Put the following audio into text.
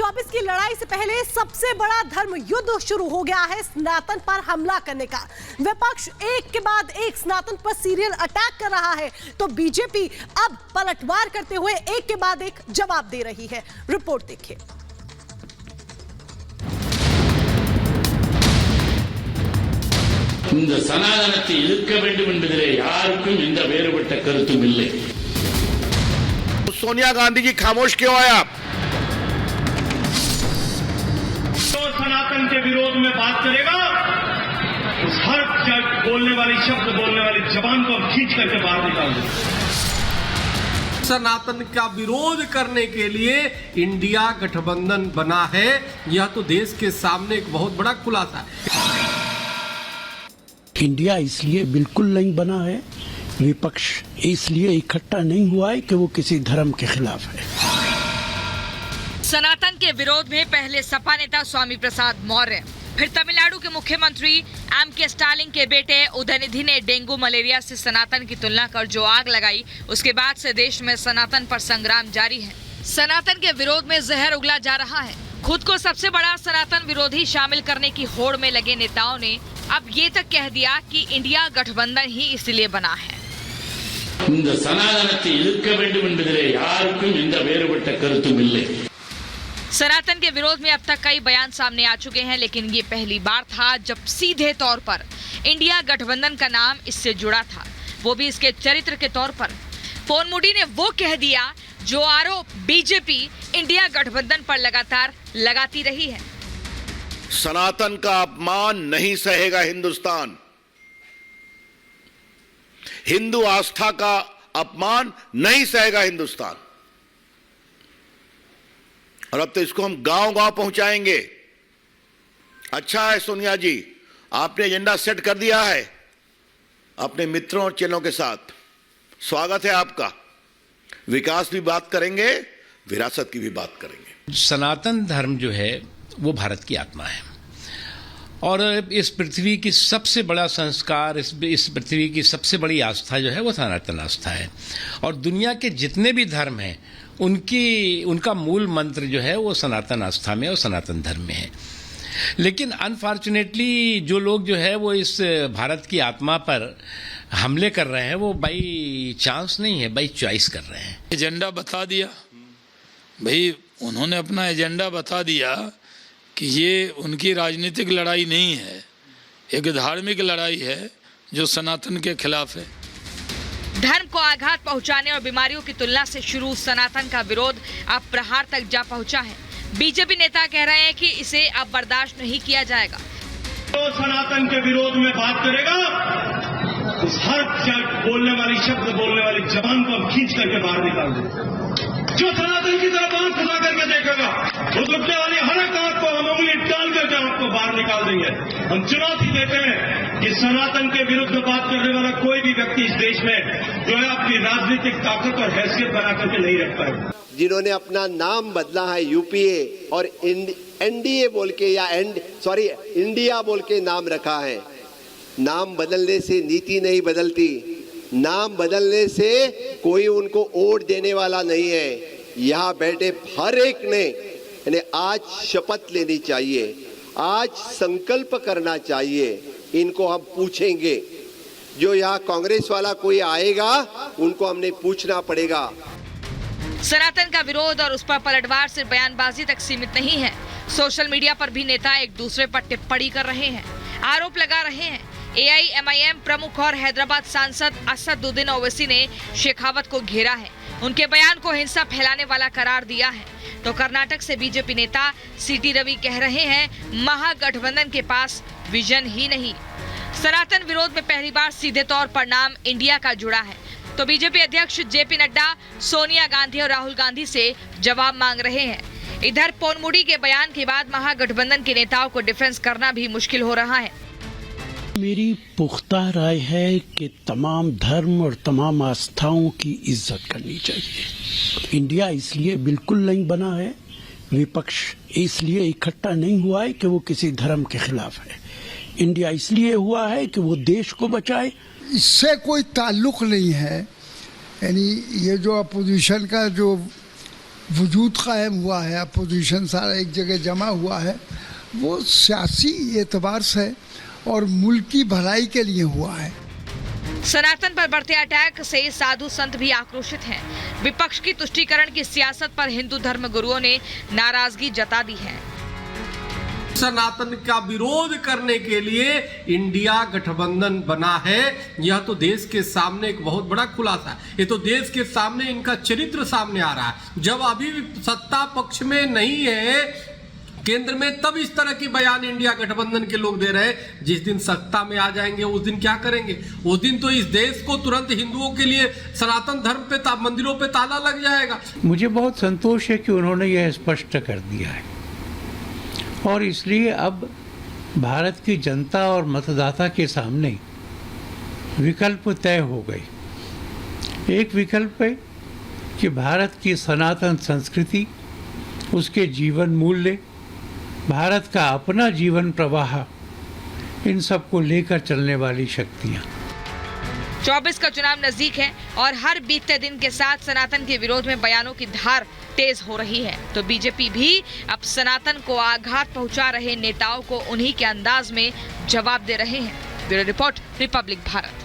2024 की लड़ाई से पहले सबसे बड़ा धर्म युद्ध शुरू हो गया है सनातन पर हमला करने का। विपक्ष एक के बाद एक सनातन पर सीरियल अटैक कर रहा है, तो बीजेपी अब पलटवार करते हुए एक के बाद एक जवाब दे रही है। रिपोर्ट देखिए। இந்த சனாதனத்தை இழுக்க வேண்டும் என்பதிலே யாருக்கும் எந்த வேறுபட்ட கருத்தும் இல்லை। सोनिया गांधी जी खामोश क्यों आए आप? तो सनातन के विरोध में बात करेगा, उस हर बोलने वाली शब्द बोलने वाली जबान को खींच करके बाहर निकाल देंगे। सनातन का विरोध करने के लिए इंडिया गठबंधन बना है, यह तो देश के सामने एक बहुत बड़ा खुलासा है। इंडिया इसलिए बिल्कुल नहीं बना है, विपक्ष इसलिए इकट्ठा नहीं हुआ है कि वो किसी धर्म के खिलाफ है। सनातन के विरोध में पहले सपा नेता स्वामी प्रसाद मौर्य, फिर तमिलनाडु के मुख्यमंत्री एम.के. स्टालिन के बेटे उदयनिधि ने डेंगू मलेरिया से सनातन की तुलना कर जो आग लगाई, उसके बाद से देश में सनातन पर संग्राम जारी है। सनातन के विरोध में जहर उगला जा रहा है। खुद को सबसे बड़ा सनातन विरोधी शामिल करने की होड़ में लगे नेताओं ने अब ये तक कह दिया कि इंडिया गठबंधन ही इसलिए बना है। இந்த சனாதனத்தை இழுக்க வேண்டும் என்பதிலே யாருக்கும் எந்த வேறுபட்ட கருத்தும் இல்லை। सनातन के विरोध में अब तक कई बयान सामने आ चुके हैं, लेकिन ये पहली बार था जब सीधे तौर पर इंडिया गठबंधन का नाम इससे जुड़ा था, वो भी इसके चरित्र के तौर पर। पोनमुडी ने वो कह दिया जो आरोप बीजेपी इंडिया गठबंधन पर लगातार लगाती रही है। सनातन का अपमान नहीं सहेगा हिंदुस्तान। हिंदू आस्था का अपमान नहीं सहेगा हिंदुस्तान। और अब तो इसको हम गांव-गांव पहुंचाएंगे। अच्छा है सोनिया जी, आपने एजेंडा सेट कर दिया है अपने मित्रों और चेलों के साथ। स्वागत है आपका। विकास भी बात करेंगे, विरासत की भी बात करेंगे। सनातन धर्म जो है वो भारत की आत्मा है और इस पृथ्वी की सबसे बड़ा संस्कार, इस पृथ्वी की सबसे बड़ी आस्था जो है वो सनातन आस्था है। और दुनिया के जितने भी धर्म हैं उनका मूल मंत्र जो है वो सनातन आस्था में और सनातन धर्म में है। लेकिन अनफॉर्चुनेटली जो लोग जो है वो इस भारत की आत्मा पर हमले कर रहे हैं वो बाई चांस नहीं है, बाई चॉइस कर रहे हैं। एजेंडा बता दिया भाई, उन्होंने अपना एजेंडा बता दिया कि ये उनकी राजनीतिक लड़ाई नहीं है, एक धार्मिक लड़ाई है जो सनातन के खिलाफ है। धर्म को आघात पहुंचाने और बीमारियों की तुलना से शुरू सनातन का विरोध अब प्रहार तक जा पहुंचा है। बीजेपी नेता कह रहे हैं कि इसे अब बर्दाश्त नहीं किया जाएगा। तो सनातन के विरोध में बात करेगा, उस हर बोलने वाली शब्द बोलने वाली जबान को खींच करके बाहर निकाल देंगे। जो सनातन की तरफ आंख खुदा करके देखेगा, वो दुखने वाली हर एक आंख को हम उंगली डाल करके आपको बाहर निकाल देंगे। हम चुनौती देते हैं कि सनातन के विरुद्ध बात करने वाला कोई भी व्यक्ति इस देश में जो है अपनी राजनीतिक ताकत और हैसियत बना करके नहीं रख पाएगा। जिन्होंने अपना नाम बदला है यूपीए और एनडीए बोल के या इंडिया बोल के नाम रखा है। नाम बदलने से नीति नहीं बदलती, नाम बदलने से कोई उनको वोट देने वाला नहीं है। यहाँ बैठे हर एक ने आज शपथ लेनी चाहिए, आज संकल्प करना चाहिए। इनको हम पूछेंगे, जो यहाँ कांग्रेस वाला कोई आएगा उनको हमने पूछना पड़ेगा। सनातन का विरोध और उस पर पलटवार सिर्फ बयानबाजी तक सीमित नहीं है। सोशल मीडिया पर भी नेता एक दूसरे पर टिप्पणी कर रहे हैं, आरोप लगा रहे हैं। AIMIM प्रमुख और हैदराबाद सांसद असदुद्दीन ओवैसी ने शेखावत को घेरा है, उनके बयान को हिंसा फैलाने वाला करार दिया है। तो कर्नाटक से बीजेपी नेता सीटी रवि कह रहे हैं महागठबंधन के पास विजन ही नहीं। सनातन विरोध में पहली बार सीधे तौर पर नाम इंडिया का जुड़ा है, तो बीजेपी अध्यक्ष JP नड्डा सोनिया गांधी और राहुल गांधी से जवाब मांग रहे हैं। इधर पोनमुडी के बयान के बाद महागठबंधन के नेताओं को डिफेंस करना भी मुश्किल हो रहा है। मेरी पुख्ता राय है कि तमाम धर्म और तमाम आस्थाओं की इज्जत करनी चाहिए। इंडिया इसलिए बिल्कुल नहीं बना है, विपक्ष इसलिए इकट्ठा नहीं हुआ है कि वो किसी धर्म के खिलाफ है। इंडिया इसलिए हुआ है कि वो देश को बचाए। इससे कोई ताल्लुक नहीं है। यानी ये जो अपोजिशन का जो वजूद कायम हुआ है, अपोजिशन सारा एक जगह जमा हुआ है, वो सियासी एतबार से और मुल्क की भलाई के लिए हुआ है। सनातन पर बढ़ते अटैक से साधु संत भी आक्रोशित हैं। विपक्ष की तुष्टीकरण की सियासत पर हिंदू धर्म गुरुओं ने नाराजगी जता दी है। सनातन का विरोध करने के लिए इंडिया गठबंधन बना है, यह तो देश के सामने एक बहुत बड़ा खुलासा है। ये तो देश के सामने इनका चरित्र सामने आ रहा है। जब अभी सत्ता पक्ष में नहीं है केंद्र में, तब इस तरह की बयान इंडिया गठबंधन के लोग दे रहे हैं। जिस दिन सत्ता में आ जाएंगे उस दिन क्या करेंगे? उस दिन तो इस देश को तुरंत हिंदुओं के लिए सनातन धर्म पे मंदिरों पे ताला लग जाएगा। मुझे बहुत संतोष है कि उन्होंने यह स्पष्ट कर दिया है और इसलिए अब भारत की जनता और मतदाता के सामने विकल्प तय हो गए। एक विकल्प है कि भारत की सनातन संस्कृति, उसके जीवन मूल्य, भारत का अपना जीवन प्रवाह, इन सब को लेकर चलने वाली शक्तियां। 24 का चुनाव नजदीक है और हर बीतते दिन के साथ सनातन के विरोध में बयानों की धार तेज हो रही है, तो बीजेपी भी अब सनातन को आघात पहुंचा रहे नेताओं को उन्हीं के अंदाज में जवाब दे रहे हैं। Bureau report, Republic Bharat.